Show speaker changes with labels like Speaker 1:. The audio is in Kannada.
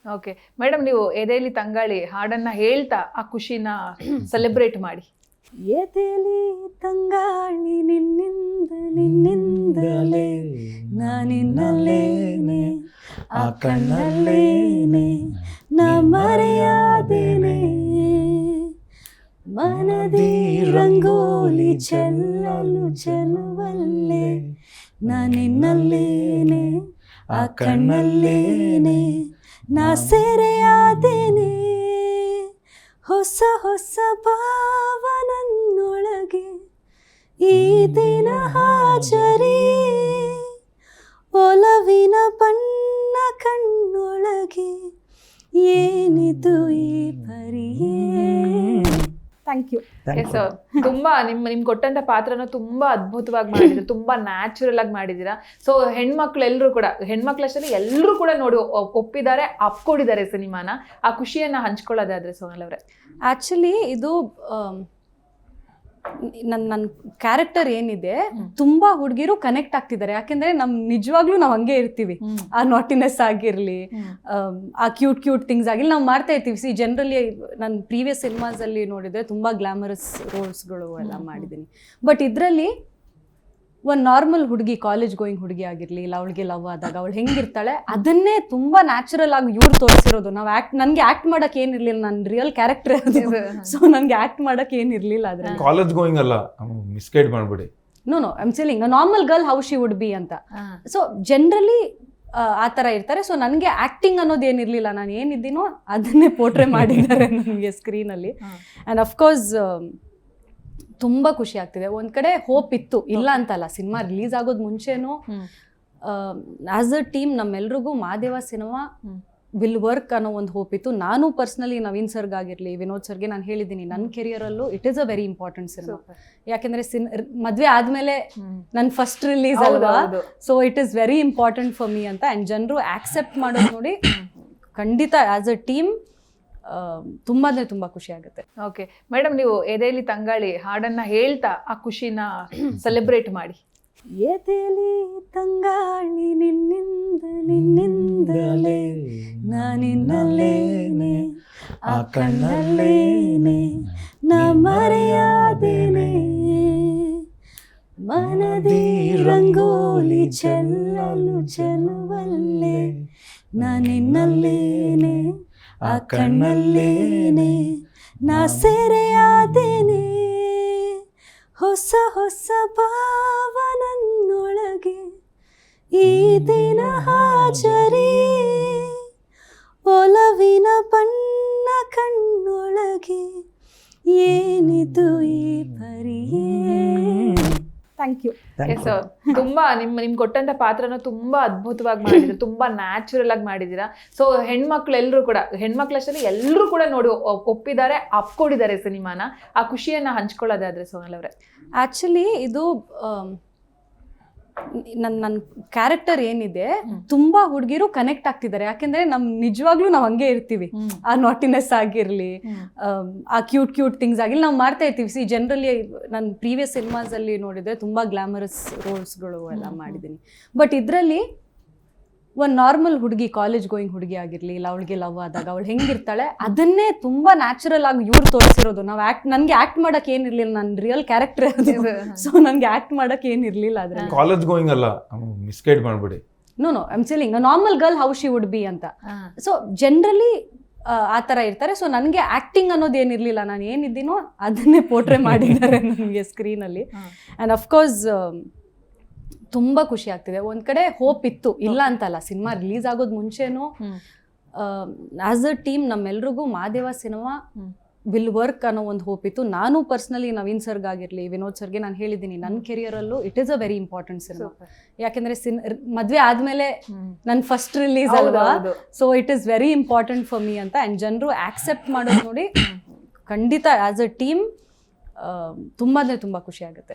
Speaker 1: ಓಕೆ ಮೇಡಮ್, ನೀವು ಎದೆಯಲ್ಲಿ ತಂಗಾಳಿ ಹಾಡನ್ನ ಹೇಳ್ತಾ ಆ ಖುಷಿನ ಸೆಲೆಬ್ರೇಟ್ ಮಾಡಿ.
Speaker 2: ಎದೆಲಿ ತಂಗಾಳಿ ನಿನ್ನಿಂದಲೇ ನಾನಿನ್ನಲ್ಲೇನೆ ಆ ಕಣ್ಣಲ್ಲೇನೆ ನಾ ಮರೆಯಾದೇನೆ ಮನದಿ ರಂಗೋಲಿ ಚೆಲ್ಲಲು ಚೆಲುವಲ್ಲೇ ನಾನಿನ್ನಲ್ಲೇನೆ ಆ ಕಣ್ಣಲ್ಲೇನೆ ನಾ ಸೆರೆಯಾದೇನೆ ಹೊಸ ಹೊಸ ಭಾವನನ್ನೊಳಗೆ ಈ ದಿನ ಹಾಜರಿ ಒಲವಿನ ಬಣ್ಣ ಕಣ್ಣೊಳಗೆ ಏನಿದು ಈ ಪರಿಯೇ. Thank you.
Speaker 1: ಎಸ್, ತುಂಬಾ ನಿಮ್ಗೆ ಕೊಟ್ಟಂತ ಪಾತ್ರನ ತುಂಬಾ ಅದ್ಭುತವಾಗಿ ಮಾಡಿದ್ರು, ತುಂಬಾ ನ್ಯಾಚುರಲ್ ಆಗಿ ಮಾಡಿದೀರಾ. ಸೊ ಹೆಣ್ಮಕ್ಳು ಎಲ್ಲರೂ ಕೂಡ, ಹೆಣ್ಮಕ್ಳಷ್ಟೇ ಎಲ್ಲರೂ ಕೂಡ ನೋಡಿ ಒಪ್ಪಿದ್ದಾರೆ, ಅಪ್ಕೊಂಡಿದ್ದಾರೆ ಸಿನಿಮಾನ. ಆ ಖುಷಿಯನ್ನ ಹಂಚ್ಕೊಳ್ಳೋದಾದ್ರೆ ಸೋನಲ್ ಅವರೇ.
Speaker 2: ಆ್ಯಕ್ಚುಲಿ ಇದು ನನ್ನ ಕ್ಯಾರೆಕ್ಟರ್ ಏನಿದೆ ತುಂಬಾ ಹುಡುಗಿರು ಕನೆಕ್ಟ್ ಆಗ್ತಿದ್ದಾರೆ. ಯಾಕೆಂದ್ರೆ ನಿಜವಾಗ್ಲೂ ನಾವು ಹಂಗೆ ಇರ್ತೀವಿ. ಆ ನಾಟಿನೆಸ್ ಆಗಿರ್ಲಿ, ಆ ಕ್ಯೂಟ್ ಥಿಂಗ್ಸ್ ಆಗಿರ್ಲಿ ನಾವು ಮಾಡ್ತಾ ಇರ್ತೀವಿ. ಸಿ ಜನರಲಿ ನಾನು ಪ್ರೀವಿಯಸ್ ಸಿನಿಮಾಸ್ ಅಲ್ಲಿ ನೋಡಿದ್ರೆ ತುಂಬಾ ಗ್ಲಾಮರಸ್ ರೋಲ್ಸ್ಗಳು ಎಲ್ಲ ಮಾಡಿದ್ದೀನಿ. ಬಟ್ ಇದರಲ್ಲಿ ಒಂದು ನಾರ್ಮಲ್ ಹುಡುಗಿ, ಕಾಲೇಜ್ ಗೋಯಿಂಗ್ ಹುಡುಗಿ ಆಗಿರ್ಲಿ, ಇಲ್ಲ ಅವಳಿಗೆ ಲವ್ ಆದಾಗ ಅವಳು ಹೆಂಗಿರ್ತಾಳೆ ಅದನ್ನೇ ತುಂಬಾ ನ್ಯಾಚುರಲ್ ಆಗಿ ಇವ್ರು ತೋರಿಸಿರೋದು. ನನಗೆ ಆಕ್ಟ್ ಮಾಡಕ್ ಏನಿರ್ಲಿಲ್ಲ, ನನ್ನ ರಿಯಲ್ ಕ್ಯಾರೆಕ್ಟರ್ ಅದು. ಸೊ ನನಗೆ ಆಕ್ಟ್ ಮಾಡಕ್ ಏನಿರ್ಲಿಲ್ಲ ಅದ್ರಲ್ಲಿ.
Speaker 3: ಕಾಲೇಜ್ ಗೋಯಿಂಗ್ ಅಲ್ಲ, ಮಿಸ್ಗೈಡ್ ಮಾಡ್ಬಿಡಿ.
Speaker 2: No I'm saying normal girl how she would be ಅಂತ. ಸೊ ಜನರಲಿ ಆ ಥರ ಇರ್ತಾರೆ. ಸೊ ನನಗೆ ಆ್ಯಕ್ಟಿಂಗ್ ಅನ್ನೋದು ಏನಿರಲಿಲ್ಲ, ನಾನು ಏನಿದ್ದೀನೋ ಅದನ್ನೇ ಪೋರ್ಟ್ರೇ ಮಾಡಿದ್ದಾರೆ ನನಗೆ ಸ್ಕ್ರೀನಲ್ಲಿ. ಆ್ಯಂಡ್ ಅಫ್ಕೋರ್ಸ್ ತುಂಬ ಖುಷಿ ಆಗ್ತಿದೆ. ಒಂದು ಕಡೆ ಹೋಪ್ ಇತ್ತು, ಇಲ್ಲ ಅಂತಲ್ಲ. ಸಿನಿಮಾ ರಿಲೀಸ್ ಆಗೋದು ಮುಂಚೆನೂ ಆಸ್ ಅ ಟೀಮ್ ನಮ್ಮೆಲ್ರಿಗೂ ಮಾದೇವ ಸಿನಿಮಾ ವಿಲ್ ವರ್ಕ್ ಅನ್ನೋ ಒಂದು ಹೋಪ್ ಇತ್ತು. ನಾನು ಪರ್ಸ್ನಲಿ ನವೀನ್ ಸರ್ಗಾಗಿರಲಿ, ವಿನೋದ್ ಸರ್ಗೆ ನಾನು ಹೇಳಿದ್ದೀನಿ, ನನ್ನ ಕೆರಿಯರಲ್ಲೂ it is a very important cinema. ಯಾಕೆಂದರೆ ಮದುವೆ ಆದಮೇಲೆ ನನ್ನ ಫಸ್ಟ್ ರಿಲೀಸ್ ಅಲ್ವಾ. So it is very important for me ಅಂತ. ಆ್ಯಂಡ್ ಜನರು ಆಕ್ಸೆಪ್ಟ್ ಮಾಡೋದು ನೋಡಿ ಖಂಡಿತ ಆಸ್ ಅ ಟೀಮ್ ತುಂಬ ಅಂದರೆ ತುಂಬ ಖುಷಿ ಆಗುತ್ತೆ.
Speaker 1: ಓಕೆ ಮೇಡಮ್, ನೀವು ಎದೆಯಲ್ಲಿ ತಂಗಾಳಿ ಹಾಡನ್ನ ಹೇಳ್ತಾ ಆ ಖುಷಿನ ಸೆಲೆಬ್ರೇಟ್ ಮಾಡಿ.
Speaker 2: ಎದೆಲಿ ತಂಗಾಳಿ ನಿನ್ನಿಂದಲೇ ನಾನಿನ್ನಲ್ಲೇನೆ ಆ ಕಣ್ಣಲ್ಲೇನೆ ನಾ ಮರೆಯಾದೇನೆ ಮನದಿ ರಂಗೋಲಿ ಚೆಲ್ಲಲು ಚೆಲುವಲ್ಲೇ ನಾನಿನ್ನಲ್ಲೇನೆ ಆ ಕಣ್ಣಲ್ಲೇನೆ ನಾ ಸೆರೆಯಾದೇನೆ ಹೊಸ ಹೊಸ ಭಾವನನ್ನೊಳಗೆ ಈ ದಿನ ಹಾಜರಿ ಒಲವಿನ ಬಣ್ಣ ಕಣ್ಣೊಳಗೆ ಏನಿದು ಈ ಪರಿಯೇ. Thank you.
Speaker 1: ಎಸ್, ತುಂಬಾ ನಿಮ್ಗೆ ಕೊಟ್ಟಂತ ಪಾತ್ರನ ತುಂಬಾ ಅದ್ಭುತವಾಗಿ ಮಾಡಿದ್ರು, ತುಂಬಾ ನ್ಯಾಚುರಲ್ ಆಗಿ ಮಾಡಿದೀರಾ. ಸೊ ಹೆಣ್ಮಕ್ಳು ಎಲ್ಲರೂ ಕೂಡ, ಹೆಣ್ಮಕ್ಳಷ್ಟೇ ಎಲ್ಲರೂ ಕೂಡ ನೋಡಿ ಒಪ್ಪಿದ್ದಾರೆ, ಅಪ್ಕೊಂಡಿದ್ದಾರೆ ಸಿನಿಮಾನ. ಆ ಖುಷಿಯನ್ನ ಹಂಚ್ಕೊಳ್ಳೋದಾದ್ರೆ ಸೋನಲ್ ಅವರೇ.
Speaker 2: ಆ್ಯಕ್ಚುಲಿ ಇದು ನನ್ನ ಕ್ಯಾರೆಕ್ಟರ್ ಏನಿದೆ ತುಂಬಾ ಹುಡುಗಿರು ಕನೆಕ್ಟ್ ಆಗ್ತಿದ್ದಾರೆ. ಯಾಕೆಂದ್ರೆ ನಿಜವಾಗ್ಲೂ ನಾವು ಹಂಗೆ ಇರ್ತೀವಿ. ಆ ನಾಟಿನೆಸ್ ಆಗಿರ್ಲಿ, ಆ ಕ್ಯೂಟ್ ಥಿಂಗ್ಸ್ ಆಗಿರ್ಲಿ ನಾವು ಮಾಡ್ತಾ ಇರ್ತೀವಿ. ಸಿ ಜನರಲಿ ನಾನು ಪ್ರೀವಿಯಸ್ ಸಿನಿಮಾಸ್ ಅಲ್ಲಿ ನೋಡಿದ್ರೆ ತುಂಬಾ ಗ್ಲಾಮರಸ್ ರೋಲ್ಸ್ಗಳು ಎಲ್ಲ ಮಾಡಿದ್ದೀನಿ. ಬಟ್ ಇದರಲ್ಲಿ ಒಂದು ನಾರ್ಮಲ್ ಹುಡುಗಿ, ಕಾಲೇಜ್ ಗೋಯಿಂಗ್ ಹುಡುಗಿ ಆಗಿರ್ಲಿ, ಇಲ್ಲ ಅವಳಿಗೆ ಲವ್ ಆದಾಗ ಅವಳು ಹೆಂಗಿರ್ತಾಳೆ ಅದನ್ನೇ ತುಂಬಾ ನ್ಯಾಚುರಲ್ ಆಗಿ ಇವ್ರು ತೋರಿಸಿರೋದು. ನನಗೆ ಆಕ್ಟ್ ಮಾಡಕ್ ಏನಿರ್ಲಿಲ್ಲ, ನನ್ನ ರಿಯಲ್ ಕ್ಯಾರೆಕ್ಟರ್ ಅದು. ಸೊ ನನಗೆ ಆಕ್ಟ್ ಮಾಡಕ್ ಏನಿರ್ಲಿಲ್ಲ ಅದ್ರಲ್ಲಿ.
Speaker 3: ಕಾಲೇಜ್ ಗೋಯಿಂಗ್ ಅಲ್ಲ, ಮಿಸ್ಗೈಡ್ ಮಾಡ್ಬಿಡಿ.
Speaker 2: No I'm saying normal girl how she would be ಅಂತ. ಸೊ ಜನರಲಿ ಆ ಥರ ಇರ್ತಾರೆ. ಸೊ ನನಗೆ ಆ್ಯಕ್ಟಿಂಗ್ ಅನ್ನೋದು ಏನಿರಲಿಲ್ಲ, ನಾನು ಏನಿದ್ದೀನೋ ಅದನ್ನೇ ಪೋರ್ಟ್ರೇ ಮಾಡಿದ್ದಾರೆ ನನಗೆ ಸ್ಕ್ರೀನಲ್ಲಿ. ಆ್ಯಂಡ್ ಅಫ್ಕೋರ್ಸ್ ತುಂಬ ಖುಷಿ ಆಗ್ತಿದೆ. ಒಂದು ಕಡೆ ಹೋಪ್ ಇತ್ತು, ಇಲ್ಲ ಅಂತಲ್ಲ. ಸಿನಿಮಾ ರಿಲೀಸ್ ಆಗೋದು ಮುಂಚೆನೂ ಆಸ್ ಅ ಟೀಮ್ ನಮ್ಮೆಲ್ರಿಗೂ ಮಾದೇವ ಸಿನಿಮಾ ವಿಲ್ ವರ್ಕ್ ಅನ್ನೋ ಒಂದು ಹೋಪ್ ಇತ್ತು. ನಾನು ಪರ್ಸ್ನಲಿ ನವೀನ್ ಸರ್ಗಾಗಿರಲಿ, ವಿನೋದ್ ಸರ್ಗೆ ನಾನು ಹೇಳಿದ್ದೀನಿ, ನನ್ನ ಕೆರಿಯರಲ್ಲೂ it is a very important cinema. ಯಾಕೆಂದರೆ ಮದುವೆ ಆದಮೇಲೆ ನನ್ನ ಫಸ್ಟ್ ರಿಲೀಸ್ ಅಲ್ವಾ. So it is very important for me ಅಂತ. ಆ್ಯಂಡ್ ಜನರು ಆಕ್ಸೆಪ್ಟ್ ಮಾಡೋದು ನೋಡಿ ಖಂಡಿತ ಆಸ್ ಅ ಟೀಮ್ ತುಂಬ ಅಂದರೆ ತುಂಬ ಖುಷಿ ಆಗುತ್ತೆ.